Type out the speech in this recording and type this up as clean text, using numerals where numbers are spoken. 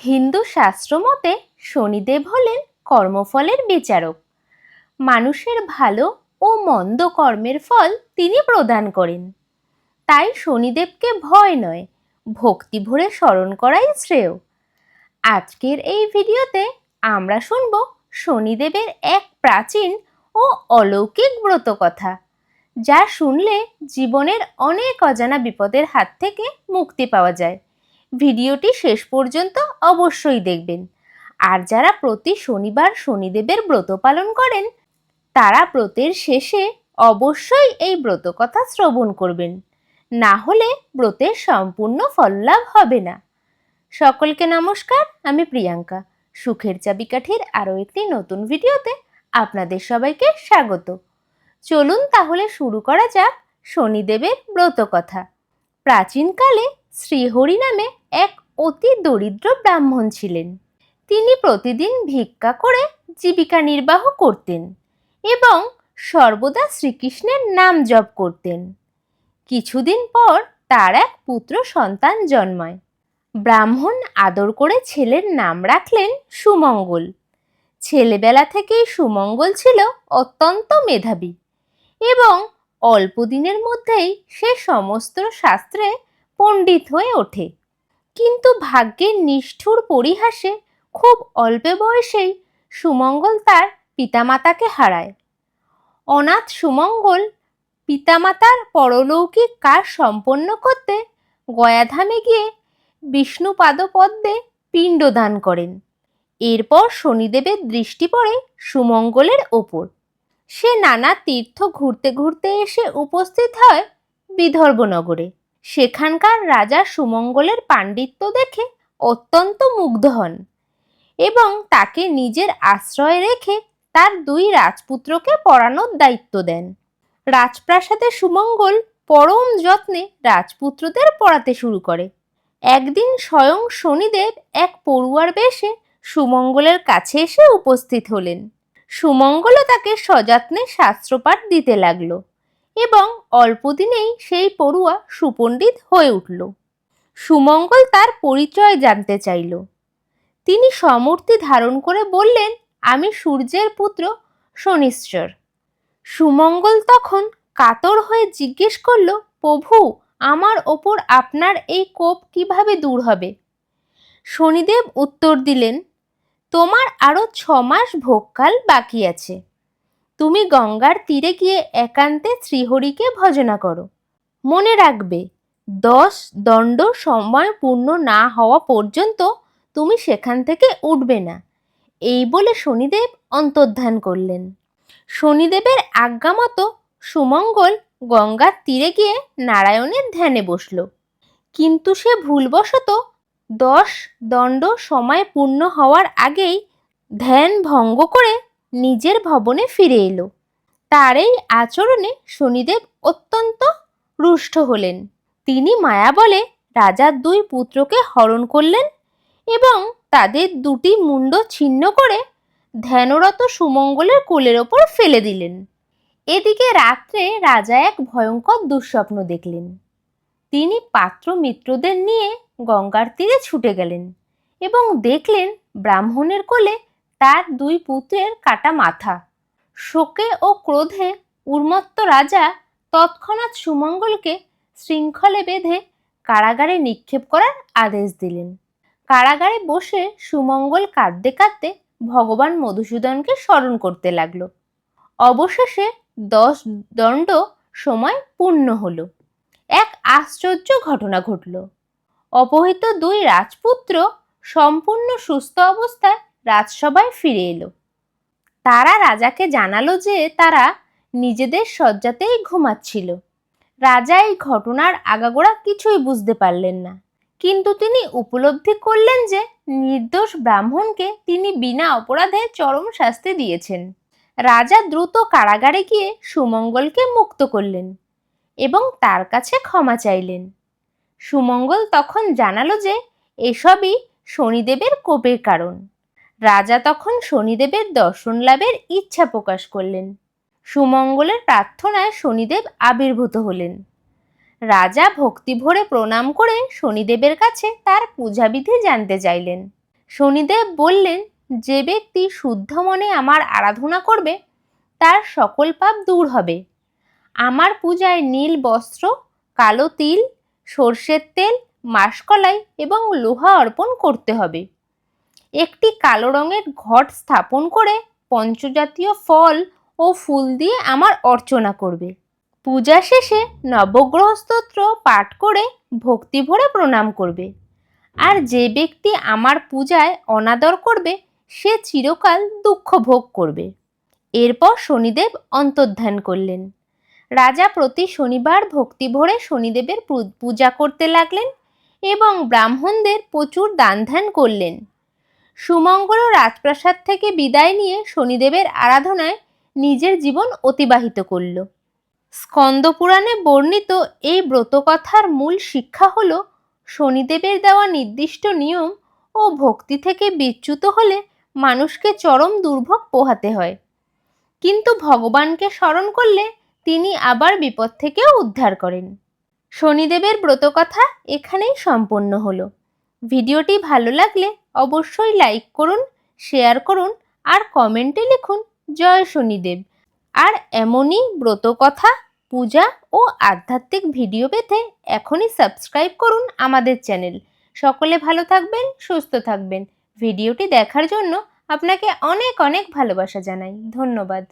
হিন্দু শাস্ত্র মতে শনিদেব হলেন কর্মফলের বিচারক। মানুষের ভালো ও মন্দ কর্মের ফল তিনি প্রদান করেন। তাই শনিদেবকে ভয় নয়, ভক্তি ভরে স্মরণ করাই শ্রেয়। আজকের এই ভিডিওতে আমরা শুনব শনিদেবের এক প্রাচীন ও অলৌকিক ব্রত কথা, যা শুনলে জীবনের অনেক অজানা বিপদের হাত থেকে মুক্তি পাওয়া যায়। ভিডিওটি শেষ পর্যন্ত অবশ্যই দেখবেন। আর যারা প্রতি শনিবার শনিদেবের ব্রত পালন করেন, তারা ব্রতের শেষে অবশ্যই এই ব্রত কথা শ্রবণ করবেন, না হলে ব্রতের সম্পূর্ণ ফললাভ হবে না। সকলকে নমস্কার, আমি প্রিয়াঙ্কা। সুখের চাবিকাঠির আরও একটি নতুন ভিডিওতে আপনাদের সবাইকে স্বাগত। চলুন তাহলে শুরু করা যাক শনিদেবের ব্রত কথা। প্রাচীনকালে শ্রীহরি নামে এক অতি দরিদ্র ব্রাহ্মণ ছিলেন। তিনি প্রতিদিন ভিক্ষা করে জীবিকা নির্বাহ করতেন এবং সর্বদা শ্রীকৃষ্ণের নাম জপ করতেন। কিছুদিন পর তার এক পুত্র সন্তান জন্মায়। ব্রাহ্মণ আদর করে ছেলের নাম রাখলেন সুমঙ্গল। ছেলেবেলা থেকেই সুমঙ্গল ছিল অত্যন্ত মেধাবী এবং অল্প দিনের মধ্যেই সে সমস্ত শাস্ত্রে পণ্ডিত হয়ে ওঠে। কিন্তু ভাগ্যের নিষ্ঠুর পরিহাসে খুব অল্প বয়সেই সুমঙ্গল তার পিতামাতাকে হারায়। অনাথ সুমঙ্গল পিতামাতার পরলৌকিক কাজ সম্পন্ন করতে গয়াধামে গিয়ে বিষ্ণু পাদপদ্মে পিণ্ডদান করেন। এরপর শনিদেবের দৃষ্টি পড়ে সুমঙ্গলের ওপর। সে নানা তীর্থ ঘুরতে ঘুরতে এসে উপস্থিত হয় বিদর্ভনগরে। সেখানকার রাজা সুমঙ্গলের পাণ্ডিত্য দেখে অত্যন্ত মুগ্ধ হন এবং তাকে নিজের আশ্রয়ে রেখে তার দুই রাজপুত্রকে পড়ানোর দায়িত্ব দেন। রাজপ্রাসাদে সুমঙ্গল পরম যত্নে রাজপুত্রদের পড়াতে শুরু করে। একদিন স্বয়ং শনিদেব এক পড়ুয়ার বেশে সুমঙ্গলের কাছে এসে উপস্থিত হলেন। সুমঙ্গলও তাকে সযত্নে শাস্ত্রপাঠ দিতে লাগলো এবং অল্পদিনেই সেই পড়ুয়া সুপণ্ডিত হয়ে উঠল। সুমঙ্গল তার পরিচয় জানতে চাইল। তিনি সমূর্তি ধারণ করে বললেন, আমি সূর্যের পুত্র শনিশ্চর। সুমঙ্গল তখন কাতর হয়ে জিজ্ঞেস করল, প্রভু, আমার ওপর আপনার এই কোপ কিভাবে দূর হবে? শনিদেব উত্তর দিলেন, তোমার আরো 6 মাস ভোগকাল বাকি আছে। তুমি গঙ্গার তীরে গিয়ে একান্তে শ্রীহরিকে ভজনা করো। মনে রাখবে, 10 দণ্ড সময় পূর্ণ না হওয়া পর্যন্ত তুমি সেখান থেকে উঠবে না। এই বলে শনিদেব অন্তর্ধান করলেন। শনিদেবের আজ্ঞা মতো সুমঙ্গল গঙ্গার তীরে গিয়ে নারায়ণের ধ্যানে বসল। কিন্তু সে ভুলবশত 10 দণ্ড সময় পূর্ণ হওয়ার আগেই ধ্যান ভঙ্গ করে নিজের ভবনে ফিরে এলো। তার এই আচরণে শনিদেব অত্যন্ত রুষ্ট হলেন। তিনি মায়া বলে রাজার 2 পুত্রকে হরণ করলেন এবং তাদের 2টি মুণ্ড ছিন্ন করে ধ্যানরত সুমঙ্গলের কোলের ওপর ফেলে দিলেন। এদিকে রাত্রে রাজা এক ভয়ঙ্কর দুঃস্বপ্ন দেখলেন। তিনি পাত্র মিত্রদের নিয়ে গঙ্গার তীরে ছুটে গেলেন এবং দেখলেন ব্রাহ্মণের কোলে তার 2 পুত্রের কাটা মাথা। শোকে ও ক্রোধে উন্মত্ত রাজা তৎক্ষণাৎ সুমঙ্গলকে শৃঙ্খলে বেঁধে কারাগারে নিক্ষেপ করার আদেশ দিলেন। কারাগারে বসে সুমঙ্গল কাঁদতে কাঁদতে ভগবান মধুসূদনকে স্মরণ করতে লাগলো। অবশেষে 10 দণ্ড সময় পূর্ণ হলো। এক আশ্চর্য ঘটনা ঘটল। অপহৃত 2 রাজপুত্র সম্পূর্ণ সুস্থ অবস্থায় রাজসভায় ফিরে এলো। তারা রাজাকে জানালো যে তারা নিজেদের শয্যাতেই ঘুমাচ্ছিল। রাজা এই ঘটনার আগাগোড়া কিছুই বুঝতে পারলেন না, কিন্তু তিনি উপলব্ধি করলেন যে নির্দোষ ব্রাহ্মণকে তিনি বিনা অপরাধে চরম শাস্তি দিয়েছেন। রাজা দ্রুত কারাগারে গিয়ে সুমঙ্গলকে মুক্ত করলেন এবং তার কাছে ক্ষমা চাইলেন। সুমঙ্গল তখন জানালো যে এসবই শনিদেবের কোপের কারণ। রাজা তখন শনিদেবের দর্শন লাভের ইচ্ছা প্রকাশ করলেন। সুমঙ্গলের প্রার্থনায় শনিদেব আবির্ভূত হলেন। রাজা ভক্তি ভরে প্রণাম করে শনিদেবের কাছে তার পূজাবিধি জানতে চাইলেন। শনিদেব বললেন, যে ব্যক্তি শুদ্ধ মনে আমার আরাধনা করবে তার সকল পাপ দূর হবে। আমার পূজায় নীল বস্ত্র, কালো তিল, সর্ষের তেল, মাসকলাই এবং লোহা অর্পণ করতে হবে। একটি কালো রঙের ঘট স্থাপন করে পঞ্চজাতীয় ফল ও ফুল দিয়ে আমার অর্চনা করবে। পূজা শেষে নবগ্রহ স্তোত্র পাঠ করে ভক্তি ভরে প্রণাম করবে। আর যে ব্যক্তি আমার পূজায় অনাদর করবে সে চিরকাল দুঃখ ভোগ করবে। এরপর শনিদেব অন্তর্ধান করলেন। রাজা প্রতি শনিবার ভক্তি ভরে শনিদেবের পূজা করতে লাগলেন এবং ব্রাহ্মণদের প্রচুর দান ধ্যান করলেন। সুমঙ্গল রাজপ্রাসাদ থেকে বিদায় নিয়ে শনিদেবের আরাধনায় নিজের জীবন অতিবাহিত করল। স্কন্দ পুরাণে বর্ণিত এই ব্রতকথার মূল শিক্ষা হল, শনিদেবের দেওয়া নির্দিষ্ট নিয়ম ও ভক্তি থেকে বিচ্যুত হলে মানুষকে চরম দুর্ভোগ পোহাতে হয়, কিন্তু ভগবানকে স্মরণ করলে তিনি আবার বিপদ থেকেও উদ্ধার করেন। শনিদেবের ব্রতকথা এখানেই সম্পন্ন হলো। ভিডিওটি ভালো লাগলে অবশ্যই লাইক করুন, শেয়ার করুন আর কমেন্টে লিখুন জয় শনিদেব। আর এমনই ব্রতকথা, পূজা ও আধ্যাত্মিক ভিডিও পেতে এখনই সাবস্ক্রাইব করুন আমাদের চ্যানেল। সকলে ভালো থাকবেন, সুস্থ থাকবেন। ভিডিওটি দেখার জন্য আপনাকে অনেক অনেক ভালোবাসা জানাই। ধন্যবাদ।